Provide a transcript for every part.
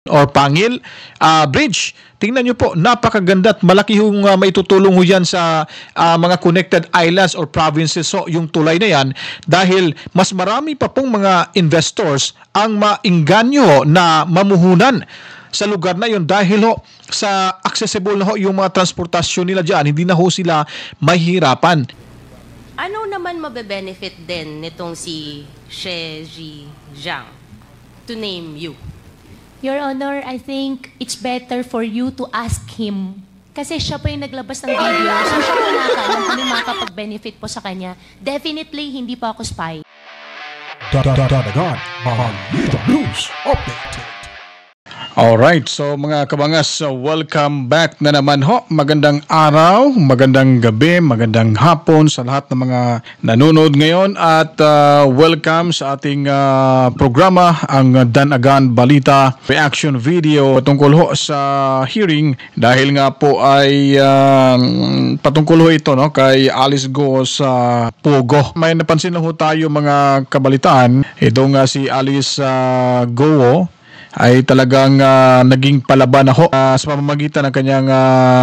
or Pangil Bridge. Tingnan nyo po, napakaganda at malaki yung maitutulong ho yan sa mga connected islands or provinces. So, yung tulay na yan, dahil mas marami pa pong mga investors ang maingganyo na mamuhunan sa lugar na yun dahil ho, sa accessible na ho yung mga transportasyon nila dyan, hindi na ho sila mahihirapan. Ano naman mabe-benefit din nitong si Xie Zhijiang, to name you? Your Honor, I think it's better for you to ask him. Kasi siya po yung naglabas ng video. So siya po nakakaalam kung yung makakapag-benefit po sa kanya. Definitely, hindi po ako spy. Dadagan, Balita News Update. Alright, so mga kabangas, welcome back na naman ho. Magandang araw, magandang gabi, magandang hapon sa lahat ng mga nanonood ngayon at welcome sa ating programa, ang Danagan Balita Reaction Video patungkol ho sa hearing dahil nga po ay patungkol ho ito no, kay Alice Go sa Pogo. May napansin na ho tayo mga kabalitaan, ito nga si Alice Go ay talagang naging palaban na ho sa pamamagitan ng kanyang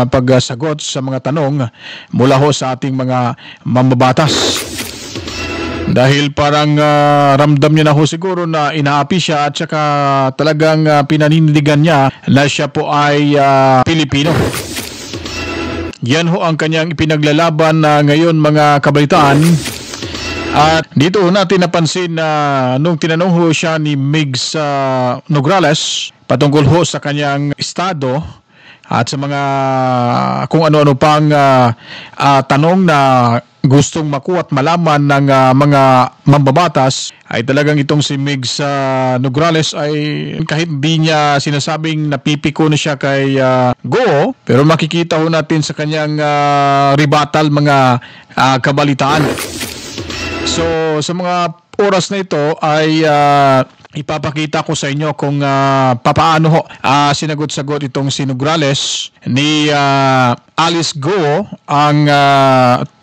pagsagot sa mga tanong mula ho sa ating mga mambabatas. Dahil parang ramdam niya na ho siguro na inaapi siya at saka talagang pinanindigan niya na siya po ay Pilipino. Yan ho ang kanyang ipinaglalaban ngayon mga kabalitaan. At dito natin napansin na nung tinanong ho siya ni Migs Nograles patungkol ho sa kanyang estado at sa mga kung ano-ano pang tanong na gustong makuha at malaman ng mga mambabatas, ay talagang itong si Migs Nograles ay kahit di niya sinasabing napipiko na siya kay Go, pero makikita ho natin sa kanyang rebuttal mga kabalitaan. So, sa mga oras na ito ay ipapakita ko sa inyo kung papaano ho sinagot-sagot itong si Nograles ni Alice Go, ang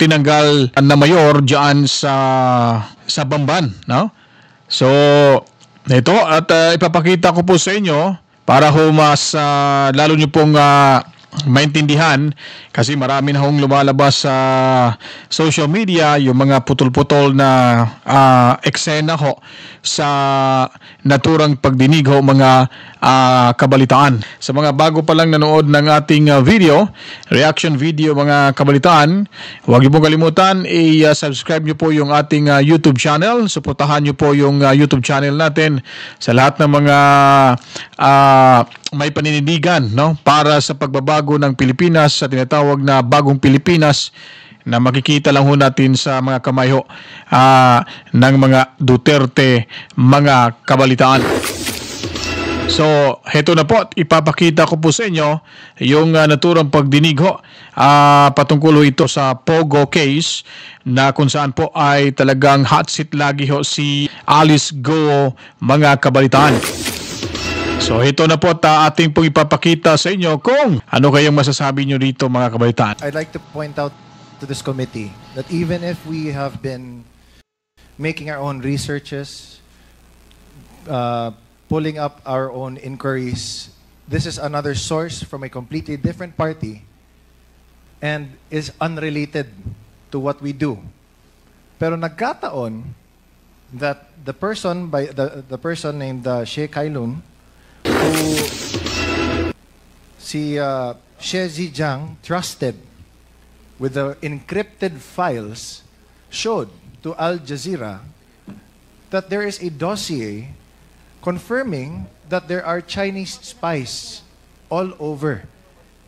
tinanggal na mayor diyan sa Bamban, no? So, ito at ipapakita ko po sa inyo para ho mas lalo niyo pong maintindihan, kasi marami na hong lumalabas sa social media yung mga putol-putol na eksena ho sa naturang pagdinig ho mga kabalitaan. Sa mga bago pa lang nanood ng ating video, reaction video mga kabalitaan, huwag niyo pong kalimutan i-subscribe niyo po yung ating YouTube channel. Suportahan niyo po yung YouTube channel natin sa lahat ng mga may paninindigan, no, para sa pagbabago ng Pilipinas, sa tinatawag na bagong Pilipinas na makikita lang ho natin sa mga kamay ho ng mga Duterte mga kabalitaan. So, heto na po, ipapakita ko po sa inyo yung naturang pagdinig ho patungkol ho ito sa Pogo case na kung saan po ay talagang hot seat lagi ho si Alice Go mga kabalitaan. So ito na po ating pong ipapakita sa inyo kung ano kayang masasabi nyo dito mga kabalitaan. I'd like to point out to this committee that even if we have been making our own researches, pulling up our own inquiries, this is another source from a completely different party and is unrelated to what we do. Pero nagkataon that the person named Xie Kailun, who si Xie Zhijiang trusted with the encrypted files, showed to Al Jazeera that there is a dossier confirming that there are Chinese spies all over,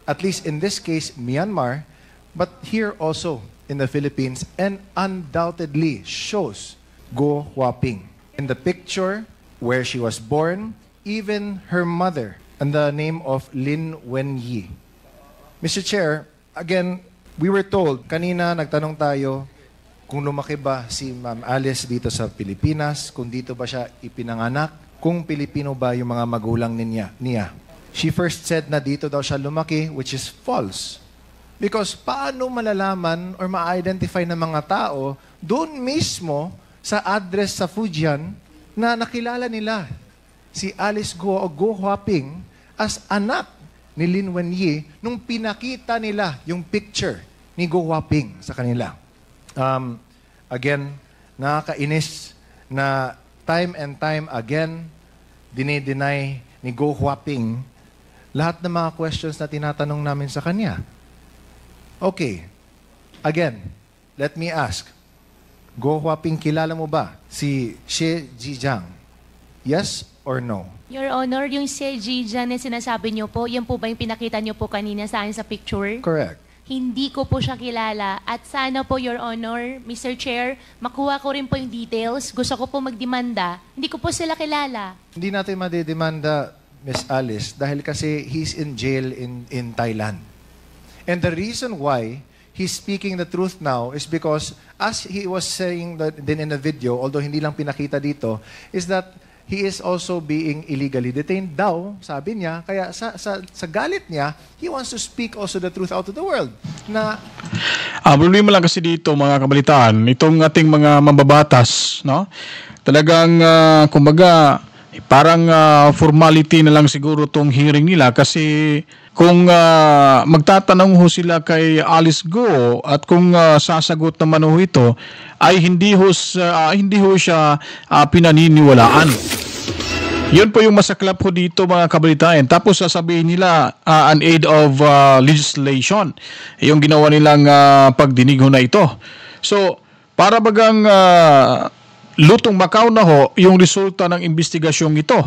at least in this case Myanmar, but here also in the Philippines, and undoubtedly shows Go Huaping. In the picture where she was born, even her mother, and the name of Lin Wenyi. Mr. Chair, again, we were told, kanina nagtanong tayo kung lumaki ba si Ma'am Alice dito sa Pilipinas, kung dito ba siya ipinanganak, kung Pilipino ba yung mga magulang niya. She first said na dito daw siya lumaki, which is false. Because paano malalaman or ma-identify ng mga tao doon mismo sa address sa Fujian na nakilala nila si Alice Guo o Guo Huaping as anak ni Lin Wenyi nung pinakita nila yung picture ni Guo Huaping sa kanila. Again, nakakainis na time and time again, dinideny ni Guo Huaping lahat ng mga questions na tinatanong namin sa kanya. Okay, again, let me ask, Guo Huaping, kilala mo ba si Xie Zhijiang? Yes or no? Your Honor, yung Xie Zhijiang na sinasabi niyo po, yan po ba yung pinakita niyo po kanina sa akin sa picture? Correct. Hindi ko po siya kilala. At sana po, Your Honor, Mr. Chair, makuha ko rin po yung details. Gusto ko po magdemanda. Hindi ko po sila kilala. Hindi natin madidemanda, Miss Alice, dahil kasi he's in jail in Thailand. And the reason why he's speaking the truth now is because, as he was saying that din in the video, although hindi lang pinakita dito, is that he is also being illegally detained daw, sabi niya. Kaya sa galit niya, he wants to speak also the truth out to the world. Na problema lang kasi dito, mga kabalitaan, itong ating mga mambabatas, no? Talagang, kumbaga, parang formality na lang siguro tong hearing nila kasi kung magtatanong ho sila kay Alice Guo at kung sasagot naman ho ito ay hindi ho siya pinaniniwalaan. Yun po yung masaklap ho dito, mga kabalitaan. Tapos sasabihin nila an aid of legislation yung ginawa nilang pagdinig ho na ito. So para bagang lutong Macau na ho yung resulta ng investigasyong ito.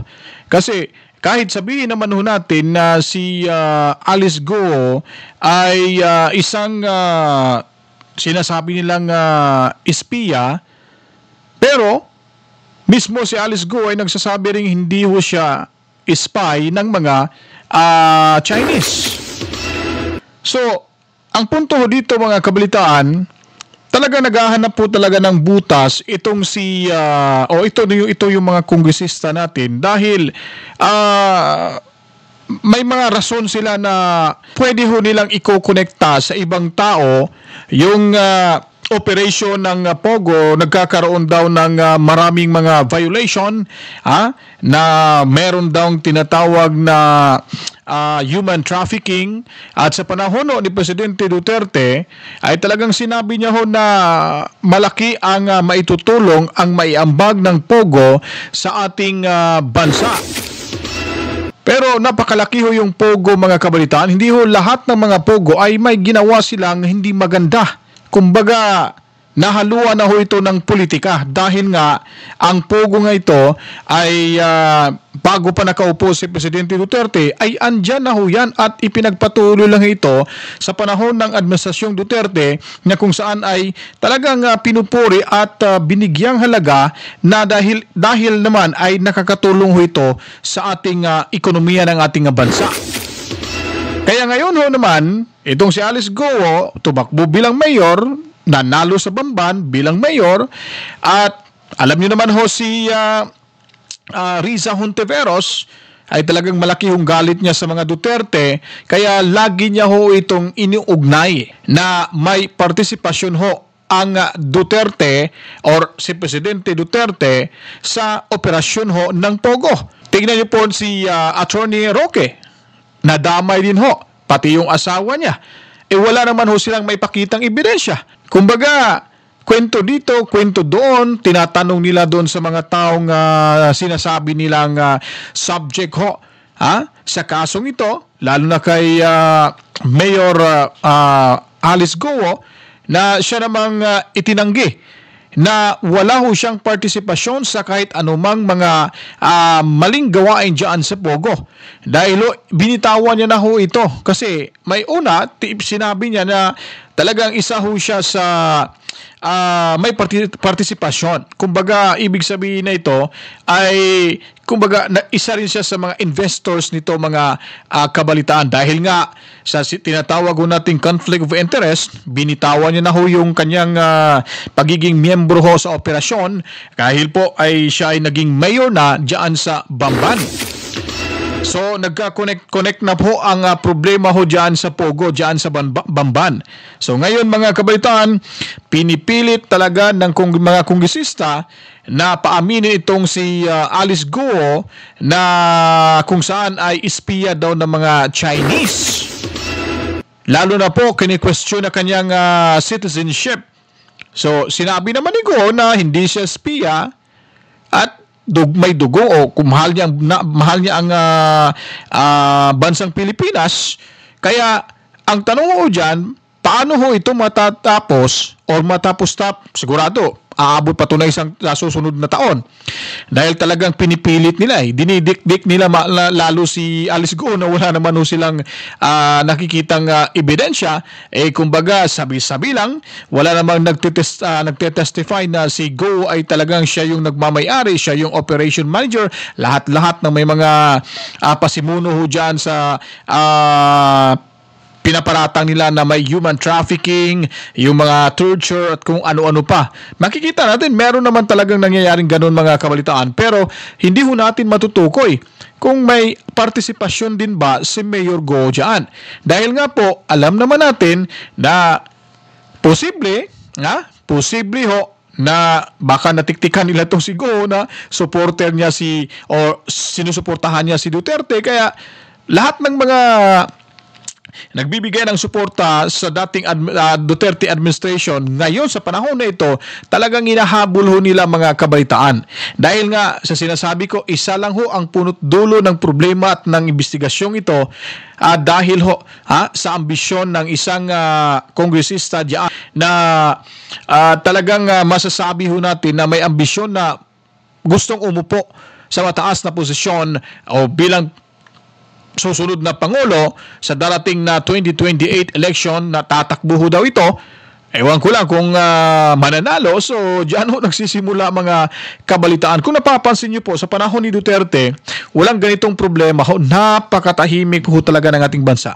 Kasi kahit sabihin naman ho natin na si Alice Guo ay isang sinasabi nilang espiya, pero mismo si Alice Guo ay nagsasabi ring hindi ho siya spy ng mga Chinese. So, ang punto ho dito, mga kabalitaan, talaga naghahanap po talaga ng butas itong si ito yung mga kongresista natin dahil may mga rason sila na pwede ho nilang iko-konekta sa ibang tao yung operation ng Pogo. Nagkakaroon daw ng maraming mga violation na meron daw tinatawag na human trafficking, at sa panahon ni Presidente Duterte ay talagang sinabi niya ho na malaki ang maitutulong ang maiambag ng Pogo sa ating bansa. Pero napakalaki ho yung Pogo, mga kabalitaan. Hindi ho lahat ng mga Pogo ay may ginawa silang hindi maganda. Kumbaga, nahaluan na ho ito ng politika dahil nga ang Pogo nga ito ay bago pa nakaupo si Presidente Duterte ay andyan na ho yan at ipinagpatuloy lang ito sa panahon ng administrasyong Duterte na kung saan ay talagang pinupuri at binigyang halaga na dahil naman ay nakakatulong ho ito sa ating ekonomiya ng ating bansa. Kaya ngayon ho naman, itong si Alice Guo tumakbo bilang mayor, nanalo sa Bamban bilang mayor, at alam niyo naman ho si Riza Hontiveros ay talagang malaki yung galit niya sa mga Duterte, kaya lagi niya ho itong iniugnay na may partisipasyon ho ang Duterte or si Presidente Duterte sa operasyon ho ng Pogo. Tingnan niyo po si Attorney Roque, nadamay din ho, pati yung asawa niya. Wala naman ho silang may pakitang ebidensya. Kumbaga, kwento dito, kwento doon, tinatanong nila doon sa mga taong sinasabi nilang subject ho sa kasong ito, lalo na kay Mayor Alice Guo, na siya namang itinanggi na wala ho siyang partisipasyon sa kahit anumang mga maling gawain dyan sa Pogo. Dahil binitawan niya na ho ito kasi may una, sinabi niya na talagang isa ho siya sa may partisipasyon. Kumbaga, ibig sabihin na ito ay kumbaga isa rin siya sa mga investors nito, mga kabalitaan. Dahil nga sa tinatawag ho nating conflict of interest, binitawan niya na ho yung kanyang pagiging miyembro ho sa operasyon dahil po ay siya ay naging mayor na diyan sa Bamban. So nagka-connect na po ang problema ho dyan sa Pogo, dyan sa Bamban. So ngayon mga kabalitaan, pinipilit talaga ng mga kongresista na paaminin itong si Alice Guo na kung saan ay espiya daw ng mga Chinese. Lalo na po kini-question na kanyang citizenship. So sinabi naman ni Guo na hindi siya espiya at may dugo o kung mahal niya ang bansang Pilipinas. Kaya ang tanong ho dyan, paano ho ito matatapos o matapos sigurado aabot pa ito na isang susunod na taon. Dahil talagang pinipilit nila dinidikdik nila lalo si Alice Guo na wala naman ho silang nakikitang ebidensya. Kumbaga sabi-sabi lang, wala namang nagtetestify na si Guo ay talagang siya yung nagmamayari, siya yung operation manager, lahat-lahat ng may mga pasimuno ho dyan sa pinaparatang nila na may human trafficking, yung mga torture at kung ano-ano pa. Makikita natin, meron naman talagang nangyayaring ganun mga kabalitaan. Pero hindi ho natin matutukoy kung may partisipasyon din ba si Mayor Guo dyan. Dahil nga po, alam naman natin na posible ho na baka natiktikan nila itong si Guo na supporter niya o sinusuportahan niya si Duterte. Kaya lahat ng mga nagbibigay ng suporta sa dating Duterte administration ngayon sa panahon na ito, talagang hinahabol ho nila mga kabalitaan. Dahil nga sa sinasabi ko, isa lang ho ang punot dulo ng problema at ng investigasyong ito dahil ho sa ambisyon ng isang kongresista diyan na talagang masasabi ho natin na may ambisyon na gustong umupo sa mataas na posisyon o bilang susunod na Pangulo sa darating na 2028 election na tatakbo daw ito. Ewan ko lang kung mananalo. So diyan ho nagsisimula mga kabalitaan. Kung napapansin niyo po sa panahon ni Duterte, walang ganitong problema ho. Napakatahimik ho talaga ng ating bansa.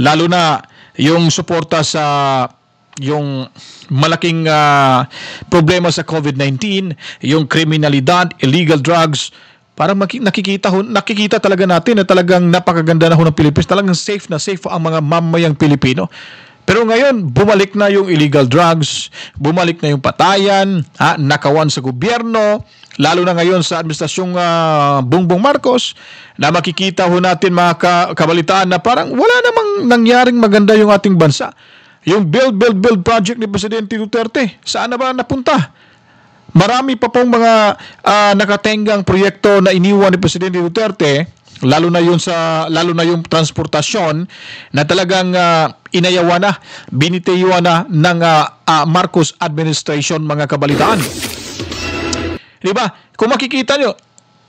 Lalo na yung suporta sa yung malaking problema sa COVID-19, yung kriminalidad, illegal drugs. Parang nakikita talaga natin na talagang napakaganda na ho ng Pilipinas. Talagang safe na safe ang mga mamayang Pilipino. Pero ngayon, bumalik na yung illegal drugs, bumalik na yung patayan, nakawan sa gobyerno, lalo na ngayon sa administrasyong Bongbong Marcos, na makikita ho natin mga kabalitaan na parang wala namang nangyaring maganda yung ating bansa. Yung build project ni Presidente Duterte, saan na ba napunta? Marami pa pong mga nakatenggang proyekto na iniwan ni Presidente Duterte, lalo na yung transportasyon na talagang inayawan na, binitayuan na ng Marcos administration mga kabalitaan. Di ba? Kung makikita nyo,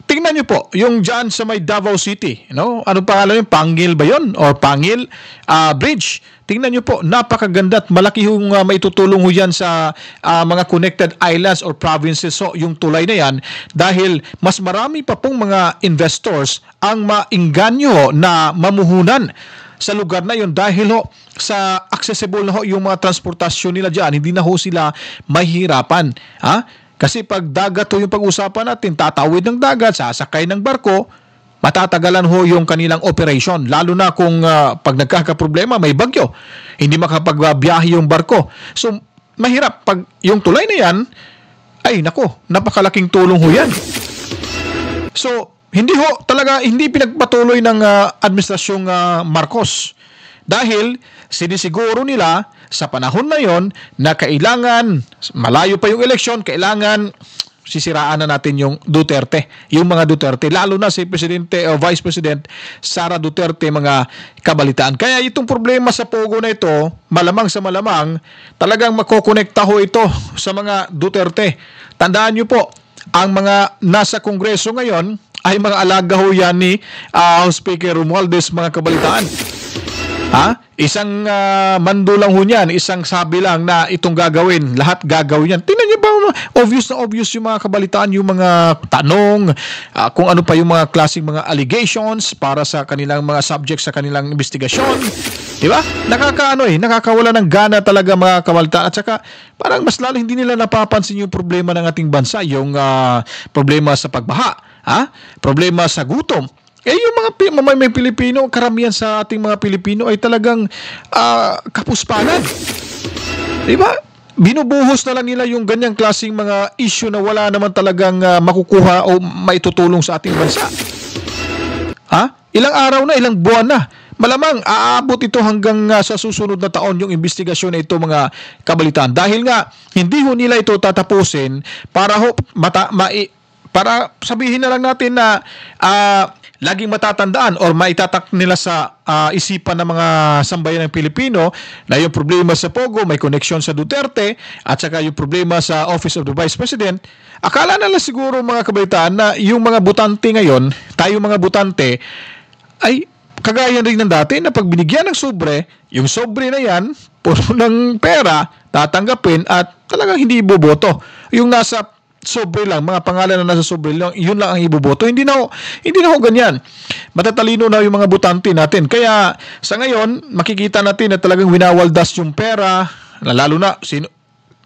tingnan nyo po, yung dyan sa may Davao City, no? Ano pangalan yun? Pangil ba yun? Or Pangil Bridge. Tingnan nyo po, napakaganda at malaki yung maitutulong ho yan sa mga connected islands or provinces. So, yung tulay na yan, dahil mas marami pa pong mga investors ang maingganyo na mamuhunan sa lugar na yun dahil ho, sa accessible na ho yung mga transportasyon nila dyan, hindi na ho sila mahihirapan. Kasi pag dagat ho yung pag-usapan natin, tatawid ng dagat, sasakay ng barko, matatagalan ho yung kanilang operation. Lalo na kung pag nagkakaproblema, may bagyo. Hindi makapagbiyahe yung barko. So, mahirap. Pag yung tulay na yan, ay nako, napakalaking tulong ho yan. So, hindi pinagpatuloy ng administrasyong Marcos. Dahil sinisiguro nila sa panahon na yon na kailangan, malayo pa yung eleksyon, kailangan sisiraan na natin yung Duterte, yung mga Duterte, lalo na si Presidente o Vice President Sara Duterte mga kabalitaan. Kaya itong problema sa Pogo na ito, malamang sa malamang, talagang makokonekta ho ito sa mga Duterte. Tandaan nyo po, ang mga nasa Kongreso ngayon ay mga alaga ho yan ni House Speaker Romualdez mga kabalitaan. Isang mando lang ho niyan, isang sabi lang na itong gagawin, lahat gagawin yan. Tingnan niyo ba, obvious na obvious yung mga kabalitaan, yung mga tanong, kung ano pa yung mga klaseng mga allegations para sa kanilang mga subjects sa kanilang investigasyon. Diba? Nakakawala ng gana talaga mga kabalitaan. At saka, parang mas lalo hindi nila napapansin yung problema ng ating bansa, yung problema sa pagbaha, problema sa gutom, yung mga may Pilipino, karamihan sa ating mga Pilipino ay talagang kapuspanan. Diba? Binubuhos na lang nila yung ganyang klaseng mga issue na wala naman talagang makukuha o maitutulong sa ating bansa. Ilang araw na, ilang buwan na. Malamang aabot ito hanggang sa susunod na taon yung investigasyon na ito, mga kabalitaan. Dahil nga, hindi ho nila ito tatapusin para para sabihin na lang natin na laging matatandaan or maitatak nila sa isipan ng mga sambayan ng Pilipino na yung problema sa Pogo may koneksyon sa Duterte at saka yung problema sa Office of the Vice President. Akala nila siguro, mga kabalitaan, na yung mga butante ngayon, tayo mga butante, ay kagaya rin ng dati na pag binigyan ng sobre, yung sobre na yan, puro ng pera, tatanggapin at talagang hindi iboboto. Yung nasa sobre lang, mga pangalan na nasa sobre lang, yun lang ang iboboto. Hindi na ho ganyan. Matatalino na yung mga butante natin. Kaya sa ngayon, makikita natin na talagang winawaldas yung pera, lalo na,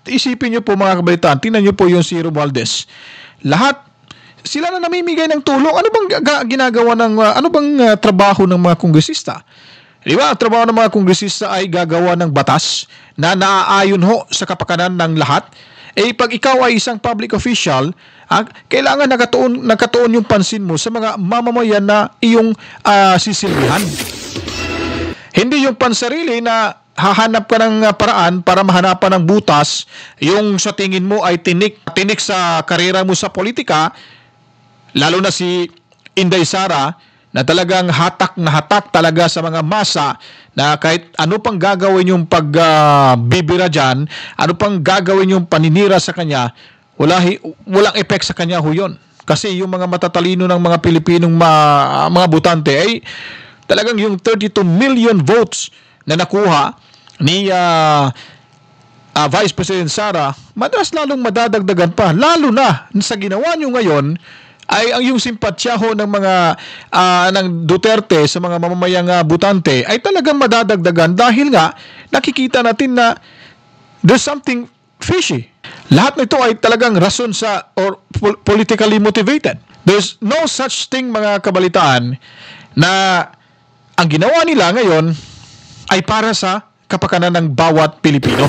isipin nyo po, mga kabalitaan, tingnan nyo po yung si Romualdez. Lahat, sila na namimigay ng tulong. Ano bang ginagawa ano bang trabaho ng mga kongresista? Di ba? Ang trabaho ng mga kongresista ay gagawa ng batas na naaayon ho sa kapakanan ng lahat. Pag ikaw ay isang public official, kailangan nakatuon yung pansin mo sa mga mamamayan na iyong sisilbihan. Hindi yung pansarili na hahanap ka ng paraan para mahanapan ng butas yung sa tingin mo ay tinik sa karera mo sa politika, lalo na si Inday Sara na talagang hatak na hatak talaga sa mga masa na kahit ano pang gagawin yung pagbibira dyan, ano pang gagawin yung paninira sa kanya, walang effect sa kanya ho yun. Kasi yung mga matatalino ng mga Pilipinong mga butante ay talagang yung 32 million votes na nakuha ni Vice President Sara, madalas lalong madadagdagan pa. Lalo na sa ginawa nyo ngayon ay ang yung simpatsya ho ng mga ng Duterte sa mga mamamayang butante ay talagang madadagdagan dahil nga nakikita natin na there's something fishy. Lahat nito ay talagang rason sa or politically motivated. There's no such thing, mga kabalitaan, na ang ginawa nila ngayon ay para sa kapakanan ng bawat Pilipino.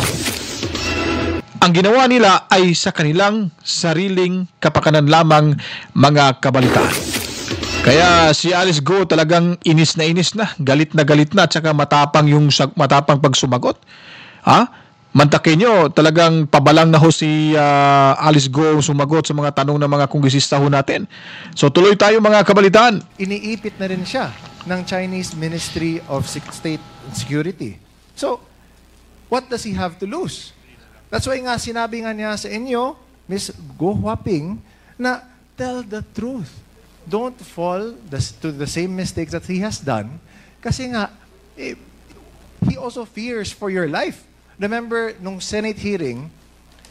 Ang ginawa nila ay sa kanilang sariling kapakanan lamang, mga kabalitaan. Kaya si Alice Go talagang inis na, galit na, at saka matapang pag sumagot. Mantakin nyo, talagang pabalang na ho si Alice Go sumagot sa mga tanong ng mga kongresista ho natin. So tuloy tayo, mga kabalitaan. Iniipit na rin siya ng Chinese Ministry of State Security. So, what does he have to lose? That's why nga sinabi nga niya sa inyo, Ms. Go Huaping, na tell the truth. Don't fall to the same mistakes that he has done. Kasi nga, he also fears for your life. Remember, nung Senate hearing,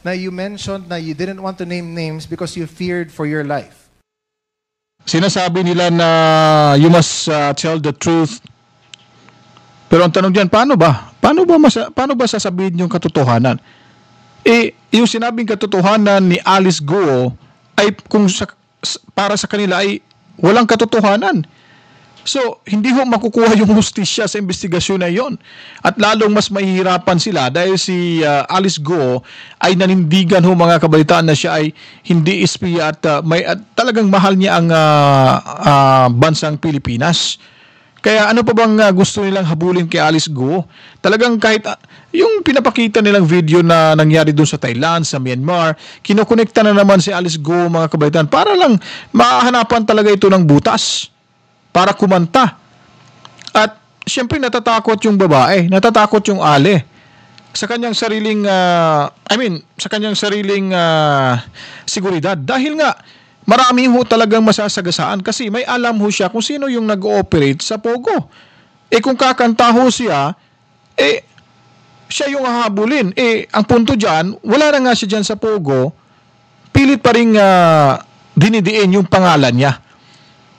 na you mentioned na you didn't want to name names because you feared for your life. Sinasabi nila na you must tell the truth. Pero ang tanong diyan, paano ba? Paano ba sasabihin yung katotohanan? Yung sinabing katotohanan ni Alice Go ay para sa kanila ay walang katotohanan. So, hindi ho makukuha yung hustisya sa investigasyon na yon. At lalong mas mahihirapan sila dahil si Alice Go ay nanindigan ho, mga kabalitaan, na siya ay hindi espiya at talagang mahal niya ang bansang Pilipinas. Kaya ano pa bang gusto nilang habulin kay Alice Go? Talagang kahit yung pinapakita nilang video na nangyari doon sa Thailand, sa Myanmar, kinokonekta na naman si Alice Go, mga kabalitaan, para lang mahanapan talaga ito ng butas para kumanta. At siyempre natatakot yung babae, natatakot yung Ale sa kanyang sariling seguridad, dahil nga marami ho talagang masasagasaan kasi may alam ho siya kung sino yung nag-ooperate sa Pogo. Kung kakanta ho siya, siya yung hahabulin. Ang punto dyan, wala na nga siya dyan sa Pogo, pilit pa rin dinidiin yung pangalan niya.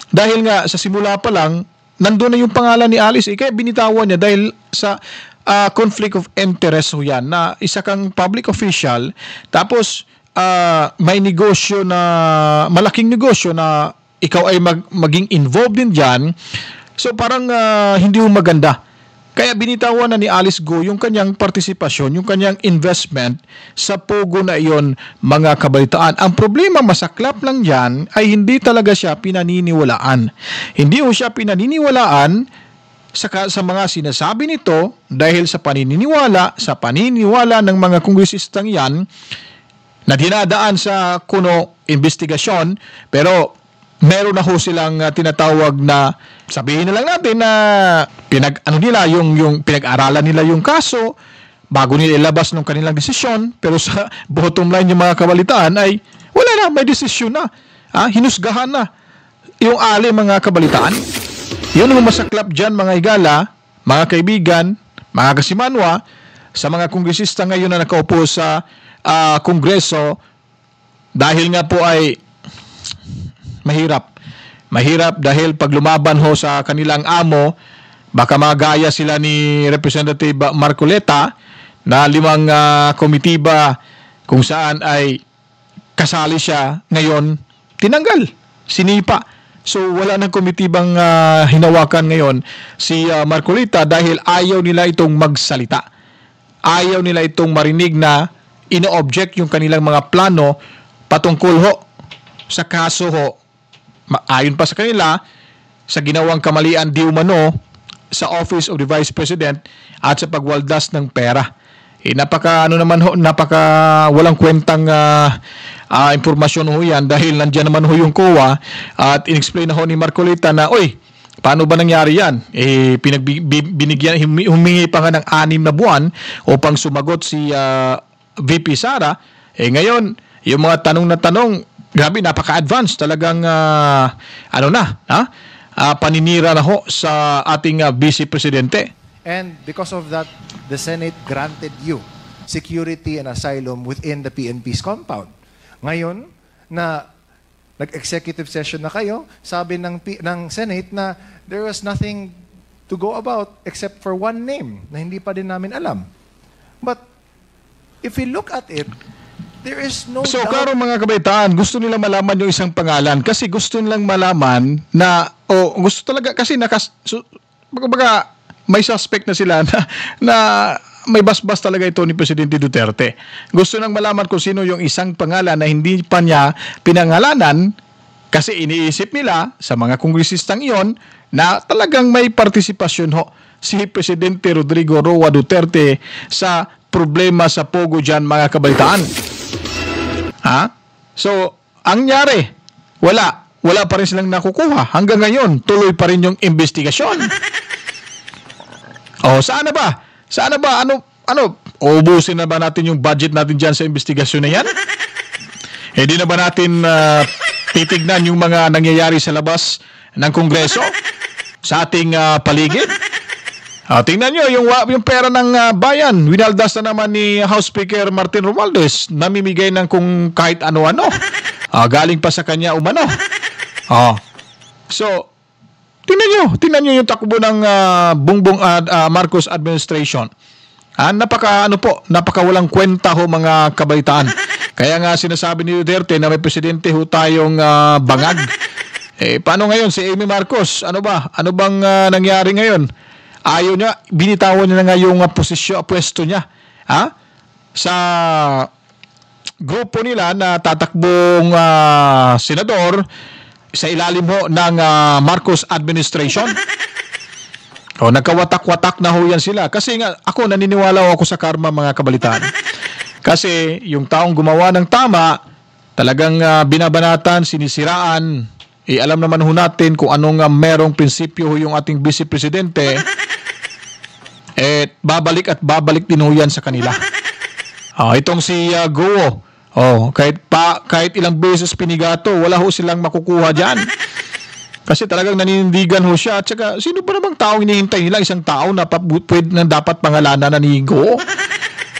Dahil nga sa simula pa lang, nandun na yung pangalan ni Alice. Kaya binitawan niya dahil sa conflict of interest ho yan, na isa kang public official, tapos may negosyo na, malaking negosyo na ikaw ay maging involved din dyan, so parang hindi mo maganda. Kaya binitawan na ni Alice Go yung kanyang partisipasyon, yung kanyang investment sa pogo na iyon, mga kabalitaan. Ang problema, masaklap lang dyan, ay hindi talaga siya pinaniniwalaan. Hindi mo siya pinaniniwalaan sa mga sinasabi nito dahil sa paniniwala ng mga kongresistang yan na dinadaan sa kuno investigasyon, pero meron na ho silang tinatawag na, sabihin na lang natin na yung pinag-aralan nila yung kaso bago nila ilabas ng kanilang desisyon, pero sa bottom line yung mga kabalitaan ay wala na, may desisyon na. Hinusgahan na yung mga kabalitaan. Yun ang masaklap dyan, mga higala, mga kaibigan, mga kasimanwa, sa mga kongresista ngayon na nakaupo sa kongreso, dahil nga po ay mahirap dahil pag lumaban ho sa kanilang amo, baka magaya sila ni Representative Marcoleta na 5 komitiba kung saan ay kasali siya, ngayon tinanggal, sinipa. So wala nang komitibang hinawakan ngayon si Marcoleta dahil ayaw nila itong magsalita. Ayaw nila itong marinig na ino-object yung kanilang mga plano patungkol ho sa kaso ho. Ayon pa sa kanila, sa ginawang kamalian di umano sa Office of the Vice President at sa pagwaldas ng pera. Napaka walang kwentang impormasyon ho yan dahil nandiyan naman ho yung COA at in-explain na ho ni Marcoleta na, paano ba nangyari yan? Humingi pa nga ng 6 na buwan upang sumagot si VP Sara. Ngayon, yung mga tanong na tanong, grabe, napaka-advance. Talagang, paninira na ho sa ating Vice Presidente. And because of that, the Senate granted you security and asylum within the PNP's compound. Ngayon, na nag-executive session na kayo, sabi ng Senate na there was nothing to go about except for one name na hindi pa din namin alam. But if we look at it, there is no So, doubt. klaro mga kabaitaan, gusto nila malaman yung isang pangalan kasi gusto nilang malaman na, gusto talaga kasi baga, may suspect na sila na may basbas talaga ito ni Presidente Duterte. Gusto nang malaman kung sino yung isang pangalan na hindi pa niya pinangalanan kasi iniisip nila sa mga kongresistang iyon na talagang may partisipasyon ho si Presidente Rodrigo Roa Duterte sa problema sa Pogo dyan, mga kabalitaan. So, ang nyari, wala pa rin silang nakukuha. Hanggang ngayon, tuloy pa rin yung investigasyon. Sana ba? Ubusin na ba natin yung budget natin dyan sa investigasyon na yan? Hindi na ba natin titignan yung mga nangyayari sa labas ng Kongreso? Sa ating paligid? Tingnan nyo, yung pera ng bayan, winaldas na naman ni House Speaker Martin Romualdez, namimigay ng kung kahit ano-ano. Galing pa sa kanya umano. So, tingnan nyo yung takbo ng Bongbong Marcos administration. Napaka walang kwenta ho, mga kabaitaan. Kaya nga sinasabi ni Duterte na may presidente ho tayong bangag. Paano ngayon si Amy Marcos? Ano bang nangyari ngayon? Ayaw niya, binitawan niya na nga yung pwesto niya. Sa grupo nila na tatakbong senador sa ilalim ho ng Marcos administration. Nagkawatak-watak na ho yan sila. Kasi nga, ako naniniwala ako sa karma, mga kabalitaan. Kasi yung taong gumawa ng tama, talagang binabanatan, sinisiraan. Alam naman ho natin kung anong merong prinsipyo ho yung ating Vice Presidente. Babalik at babalik din ho yan sa kanila. Itong si Go, kahit ilang beses pinigato, wala ho silang makukuha dyan. Kasi talagang naninindigan ho siya. At saka, sino ba namang taong hinihintay nila? Isang tao na dapat pangalanan na ni Go?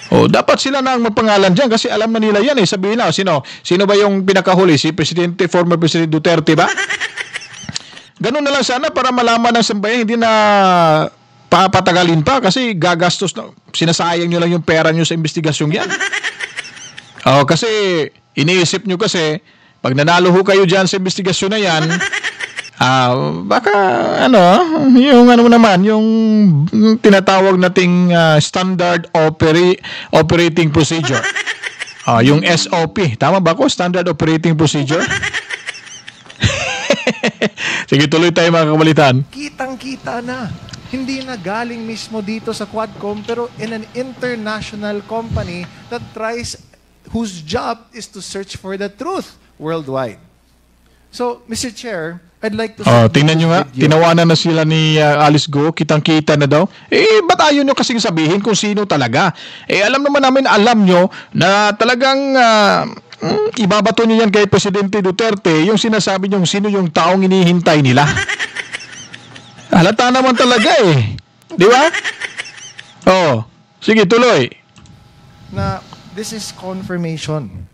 Dapat sila na ang magpangalan dyan kasi alam na nila yan. Sabihin na, sino ba yung pinakahuli? Si former President Duterte ba? Ganun na lang sana para malaman ng sambayan, hindi na papatagalin pa kasi gagastos na, sinasayang nyo lang yung pera nyo sa investigasyong yan. Kasi iniisip nyo kasi Pag nanalo ho kayo dyan sa investigasyon na yan, baka yung naman, yung tinatawag nating standard operating procedure. Yung SOP. Tama ba ko? Standard operating procedure? Sige, tuloy tayo mga kabalitaan. Kitang-kita na. Hindi na galing mismo dito sa Quadcom, pero in an international company that whose job is to search for the truth worldwide. So, Mr. Chair, I'd like to... tingnan nyo nga, tinawanan na sila ni Alice Go, kitang-kita na daw. Ba't ayaw nyo kasing sabihin kung sino talaga? Alam naman namin, alam nyo na talagang ibabato nyo yan kay Presidente Duterte, yung sinasabi nyo sino yung taong inihintay nila. Halata naman talaga Di ba? Sige, tuloy. Na this is confirmation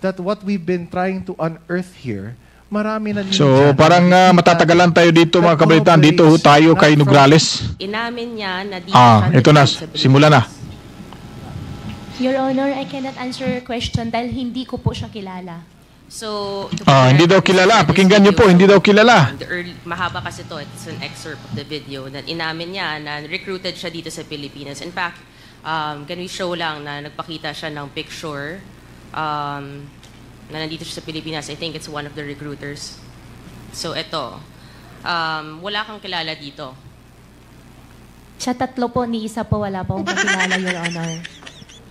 that what we've been trying to unearth here, marami na So, parang matatagalan tayo dito mga kabalitaan. Dito tayo kay Nograles. Inamin niya na dito siya Ito na, nag-recruit sa Pilipinas. simula na. Your Honor, I cannot answer your question dahil hindi ko po siya kilala. So, Hindi daw kilala. Pakinggan niyo po, hindi daw kilala. Mahaba kasi to. It's an excerpt of the video na inamin niya na recruited siya dito sa Pilipinas. In fact, can we show lang na nagpakita siya ng picture na nandito siya sa Pilipinas. I think it's one of the recruiters. So, ito. Wala kang kilala dito. Siya tatlo po, ni isa po wala po akong kakilala, Your Honor.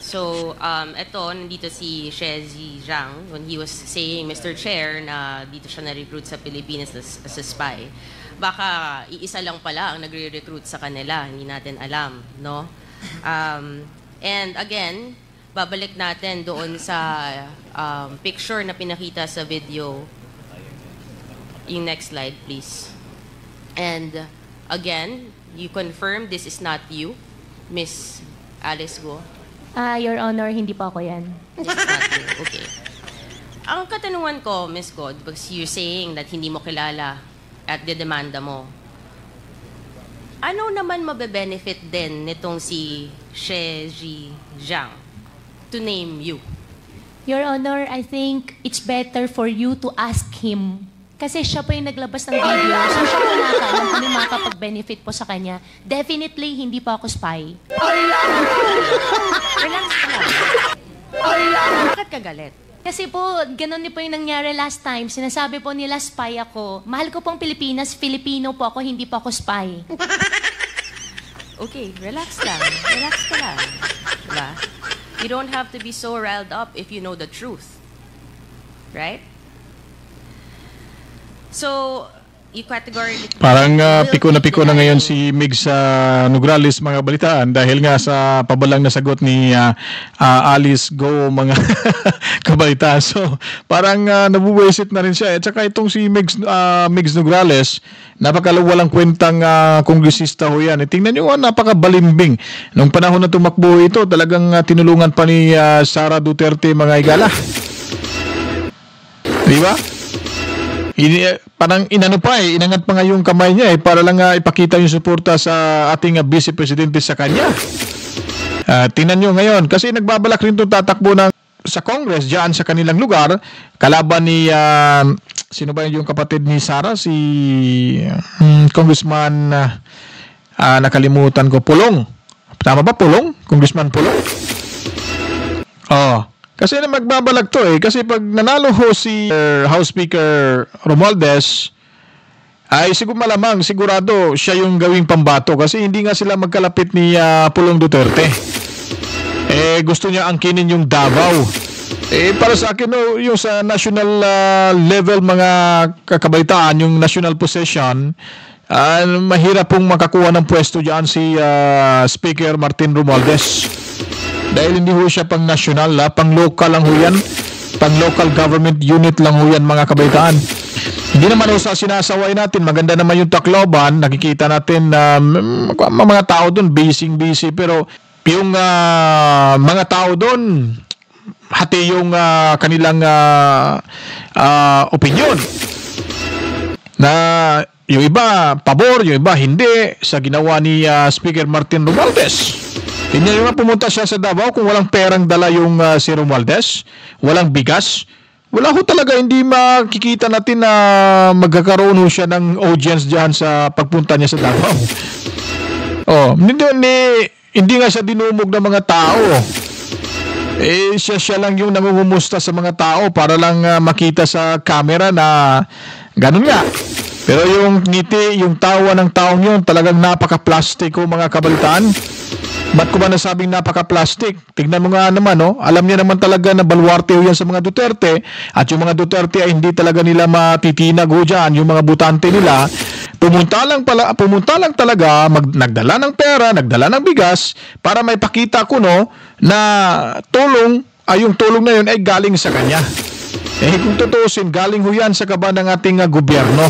So, ito, nandito si Shezi Zhang when he was saying, Mr. Chair, na dito siya na-recruit sa Pilipinas as a spy. Baka iisa lang pala ang nagre-recruit sa kanila. Hindi natin alam, no? And again, babalik natin doon sa picture na pinakita sa video. Yung next slide, please. And again, you confirm this is not you, Miss Alice Go? Your Honor, hindi po ako yan. This is not you. Okay. Ang katanungan ko, Miss God, because you're saying that hindi mo kilala at dedemanda mo, ano naman mabe-benefit din nitong si Shezi Zhang to name you? Your Honor, I think it's better for you to ask him. Kasi siya po yung naglabas ng video. So siya po nakaalam kung may makapag-benefit po sa kanya. Definitely, hindi po ako spy. Relax ka lang. Bakit ka galit? Kasi po, ganun din po yung nangyari last time. Sinasabi po nila spy ako. Mahal ko pong Pilipinas, Filipino po ako, hindi po ako spy. Okay, relax lang. Relax ka lang. Diba? You don't have to be so riled up if you know the truth. Right? So, you categorically... Parang piko na ngayon si Mig sa Nograles mga balitaan dahil nga sa pabalang na sagot ni Alice Go mga kabalitaan. So, parang nabubuwisit na rin siya. At saka itong si Migs Nograles, napakawalang kwentang kongresista ho yan. Tingnan nyo, napakabalimbing. Nung panahon na tumakbo ito, talagang tinulungan pa ni Sara Duterte mga igala. Di ba? Parang inangat pa nga yung kamay niya para lang ipakita yung suporta sa ating Vice Presidente sa kanya. Tingnan nyo ngayon, kasi nagbabalak rin itong tatakbo sa Congress dyan sa kanilang lugar, kalaban ni, sino ba yung kapatid ni Sara? Si Congressman, nakalimutan ko, Pulong. Tama ba, Pulong? Congressman Pulong? Kasi na magbabalag to kasi pag nanalo ho si House Speaker Romualdez, ay sigurado siya yung gawing pambato kasi hindi nga sila magkalapit ni Pulong Duterte. Gusto niya angkinin yung Davao. Para sa akin yung sa national level mga kakabaitaan, yung national possession, mahirap pong makakuha ng pwesto diyan si Speaker Martin Romualdez. Dahil hindi ho siya pang national, pang local lang ho yan. Pang local government unit lang ho yan mga kabaitaan. Hindi naman ho sa sinasaway natin. Maganda naman yung Tacloban. Nakikita natin mga tao doon, busy. Pero yung mga tao doon, hati yung kanilang opinion. Na yung iba, pabor, yung iba, hindi. Sa ginawa ni Speaker Martin Romualdez. Hindi nyo nga pumunta siya sa Davao kung walang perang dala yung si Romualdez, walang bigas, wala ho talaga, hindi makikita natin na magkakaroon ho siya ng audience diyan sa pagpunta niya sa Davao. Hindi nga siya dinumog ng mga tao. Siya lang yung nangungumusta sa mga tao para lang makita sa camera na ganun nga. Pero yung ngiti, yung tawa ng taong yun, talagang napaka-plastic ho, mga kabalitaan. Ba't ko ba nasabing napaka-plastic? Tignan mo nga naman, alam niya naman talaga na balwarte ho yan sa mga Duterte, at yung mga Duterte ay hindi talaga nila matitinag ho dyan, yung mga butante nila. Pumunta lang talaga, nagdala ng pera, nagdala ng bigas, para may pakita ko na yung tulong na yun ay galing sa kanya. Kung tutusin, galing ho yan sa kaba ng ating gobyerno.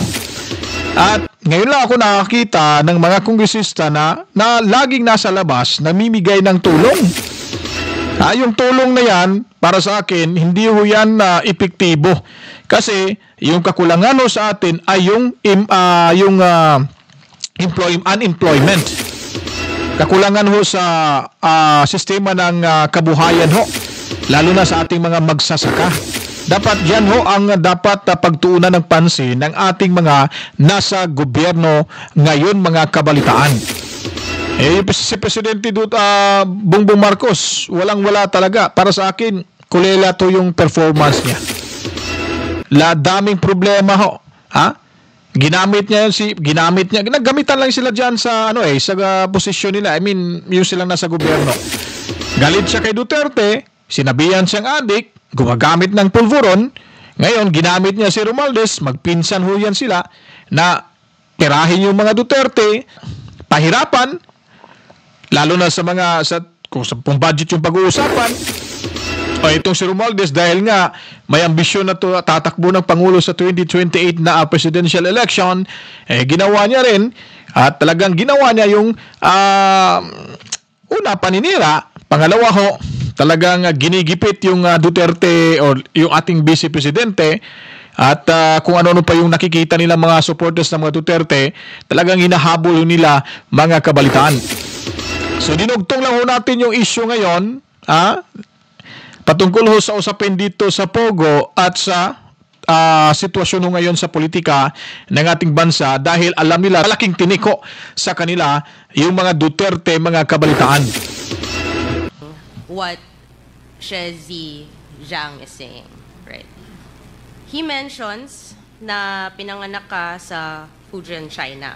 At ngayon lang ako nakakita ng mga kongresista na laging nasa labas, namimigay ng tulong. Yung tulong na yan, para sa akin, hindi ho yan epektibo. Kasi yung kakulangan ho sa atin ay yung unemployment. Kakulangan ho sa sistema ng kabuhayan ho, lalo na sa ating mga magsasaka. Dapat yan ho ang dapat pagtuunan ng pansin ng ating mga nasa gobyerno ngayon, mga kabalitaan. Si Presidente Bongbong Marcos, walang-wala talaga. Para sa akin, kulela to yung performance niya. Daming problema ho. Ginamit niya naggamitan lang sila diyan sa sa posisyon nila. I mean, yung silang nasa gobyerno. Galit siya kay Duterte, sinabihan siyang adik, gumagamit ng pulveron. Ngayon, ginamit niya si Romualdez, magpinsan ho yan sila, na tirahin yung mga Duterte, pahirapan, lalo na kung budget yung pag-uusapan. Itong si Romualdez, dahil nga may ambisyon na tatakbo ng Pangulo sa 2028 na presidential election, ginawa niya rin, at talagang ginawa niya yung una, paninira. Pangalawa ho, talagang ginigipit yung Duterte o yung ating Vice Presidente, at kung ano pa yung nakikita nila mga supporters ng mga Duterte, talagang hinahabol nila, mga kabalitaan. So dinugtong lang ho natin yung issue ngayon, patungkol ho sa usapin dito sa Pogo at sa sitwasyon ngayon sa politika ng ating bansa, dahil alam nila malaking tiniko sa kanila yung mga Duterte, mga kabalitaan. What Shezi Zhang is saying, right? He mentions na pinanganak ka sa Fujian, China,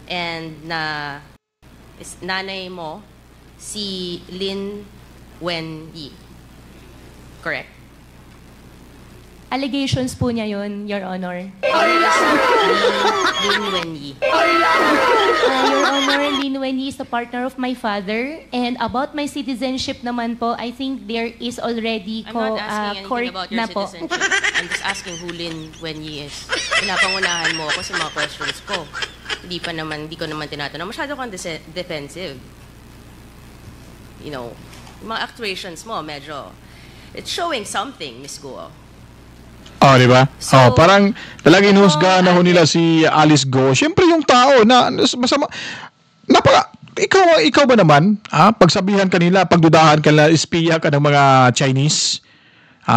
and na nanay mo si Lin Wenyi. Correct? Allegations po niya yun, Your Honor. Lin Wenyi. Your Honor, Lin Wenyi is the partner of my father. And about my citizenship naman po, I think there is already I'm not asking court anything about your na po. citizenship. I'm just asking who Lin Wenyi is. Pinapangunahan mo ako sa mga questions ko. Hindi ko naman tinatanong. Masyado kang defensive. Yung mga actuations mo, medyo, it's showing something, Miss Guo. Di ba? So, parang talagang inusga na ho nila si Alice Go. Siyempre yung tao na masama, ikaw ba naman, pagsabihan kanila, pagdudahan kanila, espiya ka ng mga Chinese,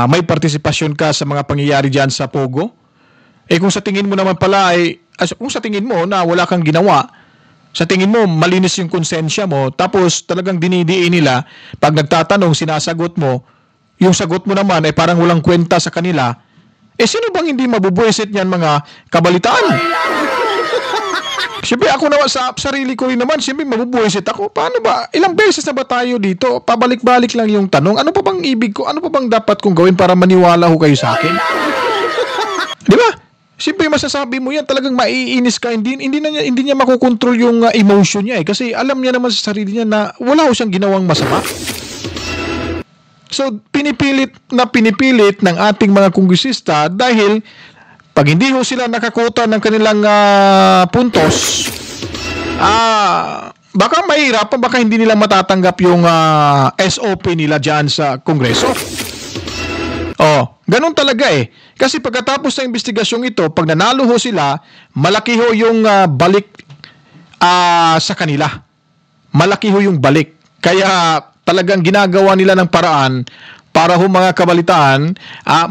may partisipasyon ka sa mga pangyayari dyan sa Pogo, kung sa tingin mo naman pala kung sa tingin mo na wala kang ginawa, sa tingin mo malinis yung konsensya mo, tapos talagang dinidiin nila, pag nagtatanong, sinasagot mo, yung sagot mo naman ay parang walang kwenta sa kanila, sino bang hindi mabubuisit niyan, mga kabalitaan? Siyempre ako naman sa sarili ko rin naman, siyempre mabubuisit ako. Paano ba? Ilang beses na ba tayo dito? Pabalik-balik lang yung tanong. Ano pa bang ibig ko? Ano pa bang dapat kong gawin para maniwala ho kayo sa akin? Di ba? Siyempre masasabi mo yan, talagang maiinis ka. Hindi niya makukontrol yung emotion niya kasi alam niya naman sa sarili niya na wala ho siyang ginawang masama. So, pinipilit ng ating mga kongresista dahil pag hindi ho sila nakakuta ng kanilang puntos, baka mahirapan, baka hindi nila matatanggap yung SOP nila dyan sa Kongreso. Ganun talaga Kasi pagkatapos ng investigasyong ito, pag nanalo ho sila, malaki ho yung balik sa kanila. Malaki ho yung balik. Kaya talagang ginagawa nila ng paraan para ho mga kabalitaan,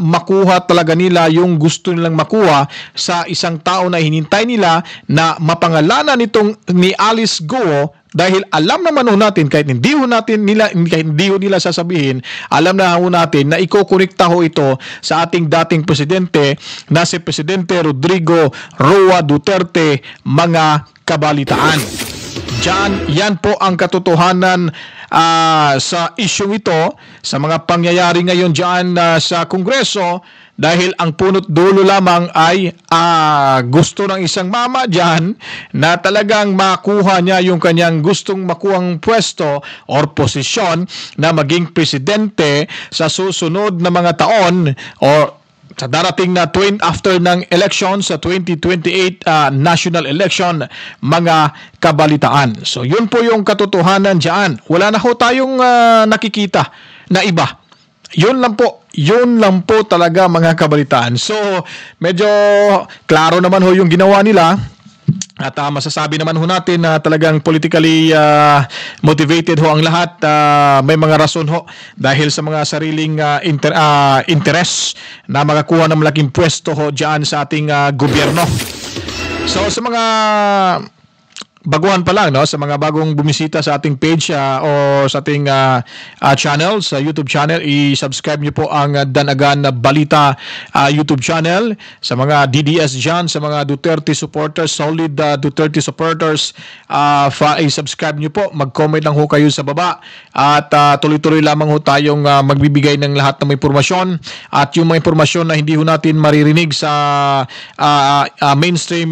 makuha talaga nila yung gusto nilang makuha sa isang tao na hinintay nila na mapangalanan nitong ni Alice Guo. Dahil alam naman ho natin, kahit hindi ho nila sasabihin, alam na ho natin na ikokonekta ho ito sa ating dating presidente na si Presidente Rodrigo Roa Duterte, mga kabalitaan. Yan po ang katotohanan sa isyong ito, sa mga pangyayari ngayon dyan sa Kongreso. Dahil ang punot dulo lamang ay gusto ng isang mama dyan na talagang makuha niya yung kanyang gustong makuhang pwesto or posisyon na maging presidente sa susunod na mga taon or sa darating na after ng election sa 2028 national election, mga kabalitaan. So yun po yung katotohanan dyan. Wala na ho tayong nakikita na iba. Yun lang po talaga, mga kabalitaan. So, medyo klaro naman ho yung ginawa nila. At masasabi naman ho natin na talagang politically motivated ho ang lahat. May mga rason ho dahil sa mga sariling interest na makakuha ng malaking pwesto ho dyan sa ating gobyerno. So, sa mga baguhan pa lang, no, sa mga bagong bumisita sa ating page o sa ating channel, sa YouTube channel, i-subscribe niyo po ang Danagan Balita YouTube channel. Sa mga DDS dyan, sa mga Duterte supporters, solid Duterte supporters, i-subscribe niyo po, mag-comment lang ho kayo sa baba at tuloy-tuloy lamang ho tayong magbibigay ng lahat ng impormasyon at yung mga impormasyon na hindi ho natin maririnig sa mainstream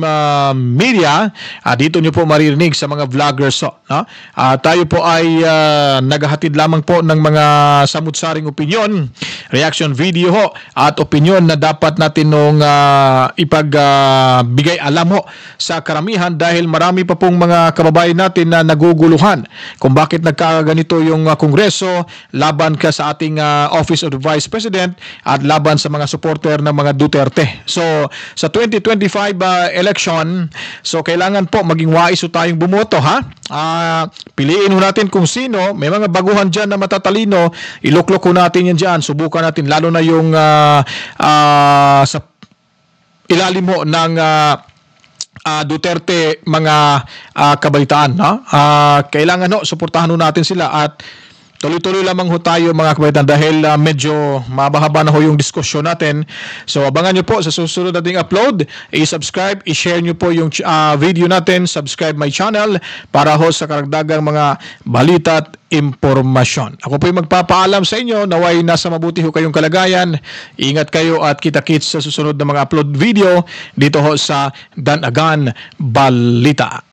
media, dito niyo po maririnig sa mga vloggers. Tayo po ay naghahatid lamang po ng mga samut-saring opinion, reaction video ho, at opinion na dapat natin nung ipagbigay alam ho sa karamihan dahil marami pa pong mga kababayan natin na naguguluhan kung bakit nagkaganito yung Kongreso laban ka sa ating Office of the Vice President at laban sa mga supporter ng mga Duterte. So sa 2025 election, so kailangan po maging wais tayong bumoto, ha? Piliin ho natin kung sino. May mga baguhan dyan na matatalino, iluklok ho natin yan dyan, subukan natin, lalo na yung sa ilalim mo ng Duterte, mga kabalitaan, no? Kailangan ho, suportahan ho natin sila at tuloy-tuloy lamang ho tayo, mga kabaitan, dahil medyo mabahaba na ho yung diskusyon natin. So abangan nyo po sa susunod nating upload. I-subscribe, i-share nyo po yung video natin, subscribe my channel para ho sa karagdagang mga balita at impormasyon. Ako po yung magpapaalam sa inyo, naway nasa mabuti ho kayong kalagayan. Ingat kayo at kita-kits sa susunod na mga upload video dito ho sa Danagan Balita.